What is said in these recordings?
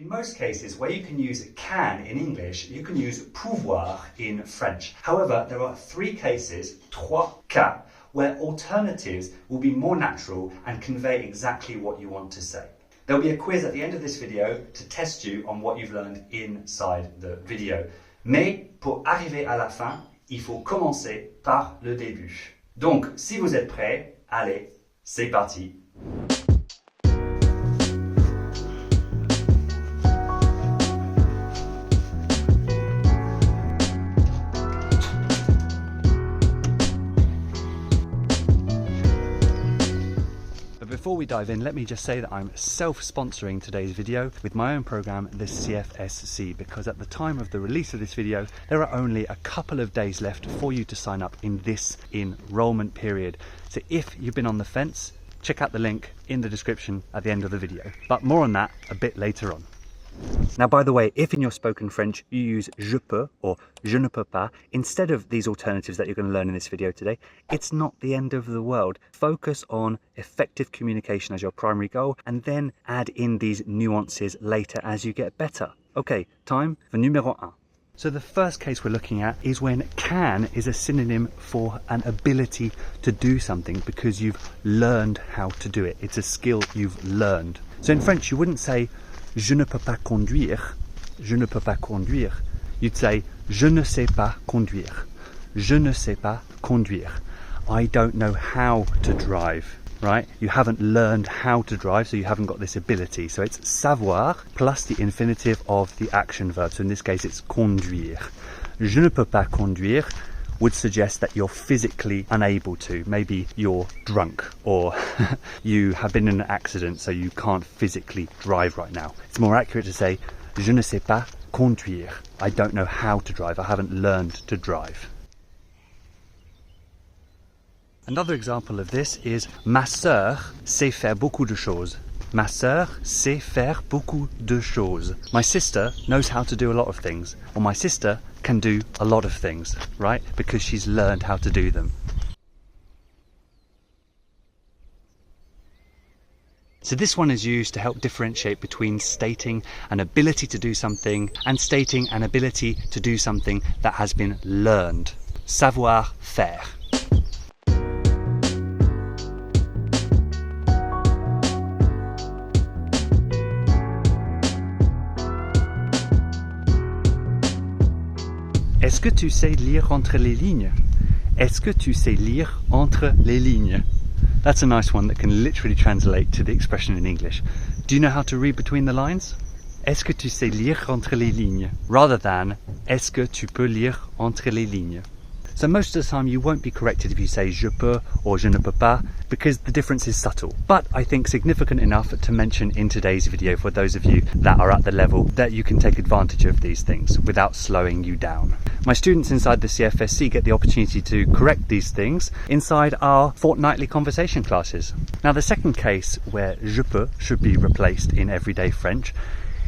In most cases where you can use can in English, you can use pouvoir in French. However, there are 3 cases, 3 cas, where alternatives will be more natural and convey exactly what you want to say. There'll be a quiz at the end of this video to test you on what you've learned inside the video. Mais pour arriver à la fin, il faut commencer par le début. Donc, si vous êtes prêts, allez, c'est parti. Before we dive in, let me just say that I'm self-sponsoring today's video with my own program, the CFSC, because at the time of the release of this video, there are only a couple of days left for you to sign up in this enrollment period. So if you've been on the fence, check out the link in the description at the end of the video. But more on that a bit later on. Now, by the way, if in your spoken French you use je peux or je ne peux pas instead of these alternatives that you're going to learn in this video today, it's not the end of the world. Focus on effective communication as your primary goal and then add in these nuances later as you get better. Okay, time for numéro 1. So the first case we're looking at is when can is a synonym for an ability to do something because you've learned how to do it. It's a skill you've learned. So in French, you wouldn't say je ne peux pas conduire, je ne peux pas conduire. You'd say je ne sais pas conduire, je ne sais pas conduire. I don't know how to drive, right? You haven't learned how to drive, so you haven't got this ability. So it's savoir plus the infinitive of the action verb. So in this case, it's conduire. Je ne peux pas conduire would suggest that you're physically unable to. Maybe you're drunk or you have been in an accident, so you can't physically drive right now. It's more accurate to say je ne sais pas conduire. I don't know how to drive. I haven't learned to drive. Another example of this is ma sœur sait faire beaucoup de choses. Ma sœur sait faire beaucoup de choses. My sister knows how to do a lot of things, or my sister can do a lot of things, right? Because she's learned how to do them. So this one is used to help differentiate between stating an ability to do something and stating an ability to do something that has been learned. Savoir faire. Est-ce que tu sais lire entre les lignes? Est-ce que tu sais lire entre les lignes? That's a nice one that can literally translate to the expression in English. Do you know how to read between the lines? Est-ce que tu sais lire entre les lignes? Rather than est-ce que tu peux lire entre les lignes? So most of the time you won't be corrected if you say je peux or je ne peux pas because the difference is subtle, but I think significant enough to mention in today's video for those of you that are at the level that you can take advantage of these things without slowing you down. My students inside the CFSC get the opportunity to correct these things inside our fortnightly conversation classes. Now the second case where je peux should be replaced in everyday French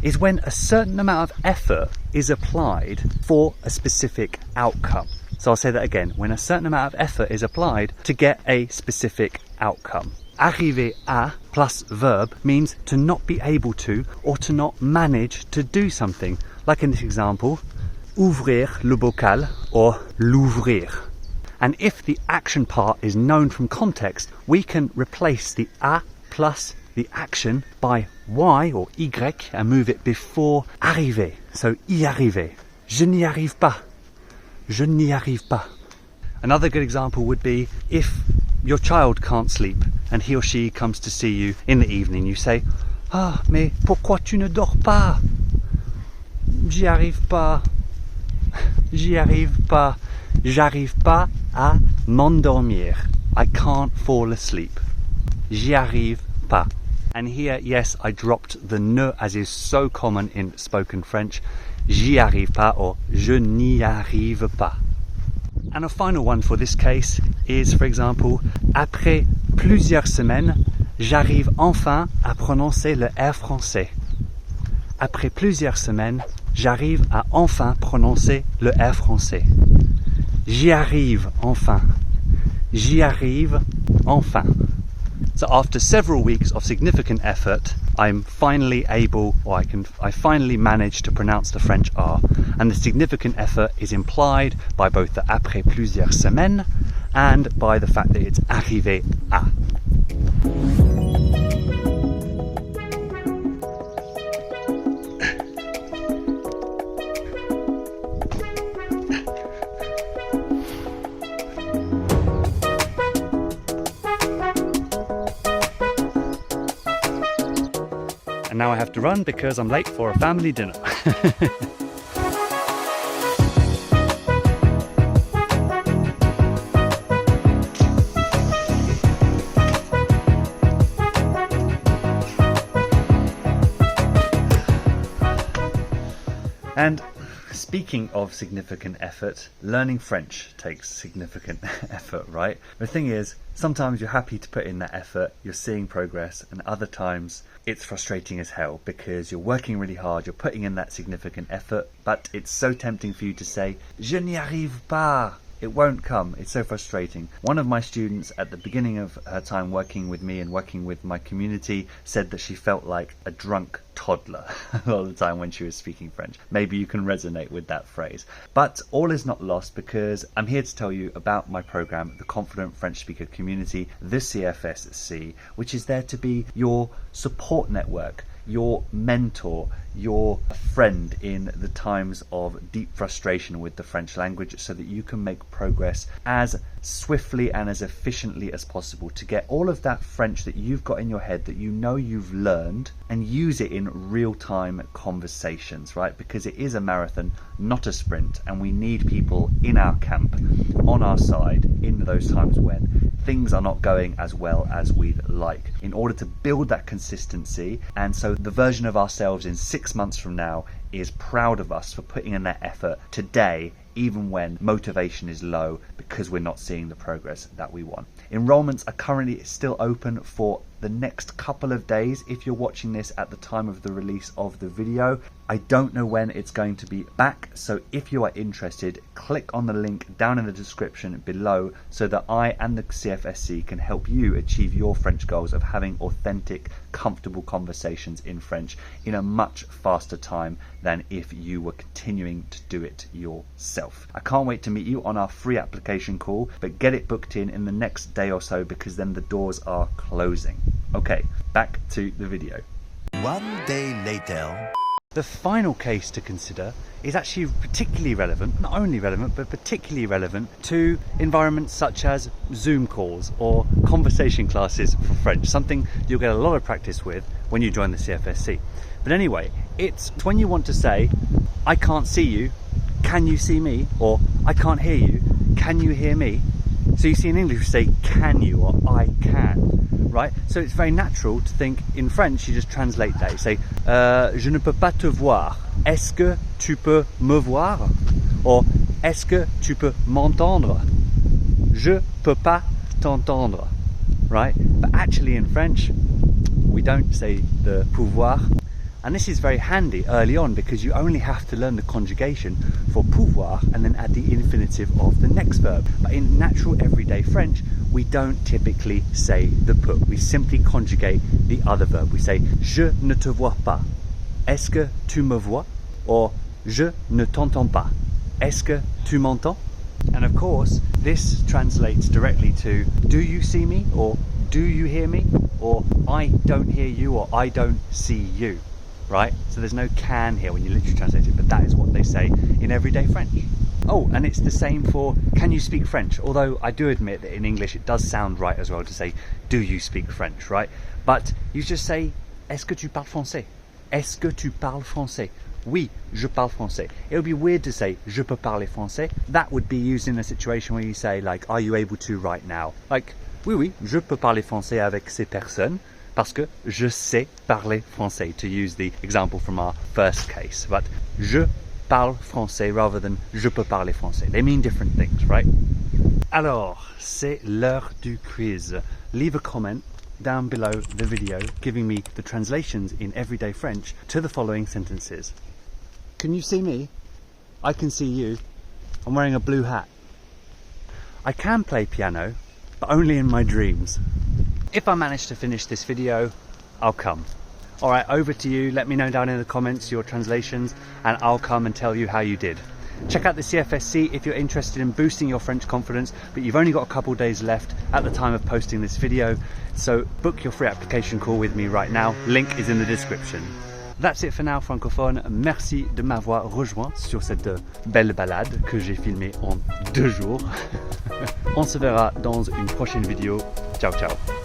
is when a certain amount of effort is applied for a specific outcome. So I'll say that again, when a certain amount of effort is applied to get a specific outcome. Arriver à plus verb means to not be able to or to not manage to do something. Like in this example, ouvrir le bocal or l'ouvrir. And if the action part is known from context, we can replace the à plus the action by y or y and move it before arriver. So y arriver. Je n'y arrive pas. Je n'y arrive pas. Another good example would be if your child can't sleep and he or she comes to see you in the evening, you say, ah, mais pourquoi tu ne dors pas? J'y arrive pas. J'y arrive pas. J'arrive pas à m'endormir. I can't fall asleep. J'y arrive pas. And here, yes, I dropped the ne as is so common in spoken French. J'y arrive pas or je n'y arrive pas. And a final one for this case is, for example, après plusieurs semaines, j'arrive enfin à prononcer le R français. Après plusieurs semaines, j'arrive à enfin prononcer le R français. J'y arrive enfin. J'y arrive enfin. So after several weeks of significant effort, I'm finally able, or I finally managed to pronounce the French R, and the significant effort is implied by both the après plusieurs semaines and by the fact that it's arrivé à. And now I have to run because I'm late for a family dinner. And speaking of significant effort, learning French takes significant effort, right? The thing is, sometimes you're happy to put in that effort, you're seeing progress, and other times it's frustrating as hell because you're working really hard, you're putting in that significant effort, but it's so tempting for you to say, "Je n'y arrive pas." It won't come. It's so frustrating. One of my students at the beginning of her time working with me and working with my community said that she felt like a drunk toddler a lot of the time when she was speaking French. Maybe you can resonate with that phrase. But all is not lost because I'm here to tell you about my program, the Confident French Speaker Community, the CFSC, which is there to be your support network, your mentor, your friend in the times of deep frustration with the French language so that you can make progress as swiftly and as efficiently as possible to get all of that French that you've got in your head that you know you've learned and use it in real-time conversations, right? Because it is a marathon, not a sprint, and we need people in our camp, on our side, in those times when things are not going as well as we'd like, in order to build that consistency. And so the version of ourselves in 6 months from now is proud of us for putting in that effort today, even when motivation is low because we're not seeing the progress that we want. Enrollments are currently still open for the next couple of days if you're watching this at the time of the release of the video. I don't know when it's going to be back, so if you are interested, click on the link down in the description below so that I and the CFSC can help you achieve your French goals of having authentic, comfortable conversations in French in a much faster time than if you were continuing to do it yourself. I can't wait to meet you on our free application call, but get it booked in the next day or so because then the doors are closing. Okay, back to the video. One day later. The final case to consider is actually particularly relevant, not only relevant, but particularly relevant to environments such as Zoom calls or conversation classes for French, something you'll get a lot of practice with when you join the CFSC. But anyway, it's when you want to say, "I can't see you, can you see me?" or "I can't hear you, can you hear me?" So you see in English we say "can you" or "I can," right? So it's very natural to think in French you just translate that. You say "Je ne peux pas te voir. Est-ce que tu peux me voir?" or "Est-ce que tu peux m'entendre?" Je peux pas t'entendre, right? But actually in French we don't say the pouvoir. And this is very handy early on because you only have to learn the conjugation for pouvoir and then add the infinitive of the next verb. But in natural everyday French, we don't typically say the peut. We simply conjugate the other verb. We say "Je ne te vois pas. Est-ce que tu me vois?" or "Je ne t'entends pas. Est-ce que tu m'entends?" And of course, this translates directly to "Do you see me?" or "Do you hear me?" or "I don't hear you" or "I don't see you." Right? So there's no "can" here when you literally translate it, but that is what they say in everyday French. Oh, and it's the same for "can you speak French?" Although I do admit that in English it does sound right as well to say "do you speak French?" right? But you just say "Est-ce que tu parles français?" Est-ce que tu parles français? Oui, je parle français. It would be weird to say "je peux parler français." That would be used in a situation where you say like "are you able to right now?" Like "Oui, oui, je peux parler français avec ces personnes." Parce que je sais parler français, to use the example from our first case. But je parle français rather than je peux parler français. They mean different things, right? Alors, c'est l'heure du quiz. Leave a comment down below the video giving me the translations in everyday French to the following sentences. Can you see me? I can see you. I'm wearing a blue hat. I can play piano, but only in my dreams. If I manage to finish this video, I'll come. Alright, over to you. Let me know down in the comments your translations and I'll come and tell you how you did. Check out the CFSC if you're interested in boosting your French confidence, but you've only got a couple days left at the time of posting this video, so book your free application call with me right now. Link is in the description. That's it for now, francophone. Merci de m'avoir rejoint sur cette belle balade que j'ai filmée en 2 jours. On se verra dans une prochaine vidéo. Ciao, ciao.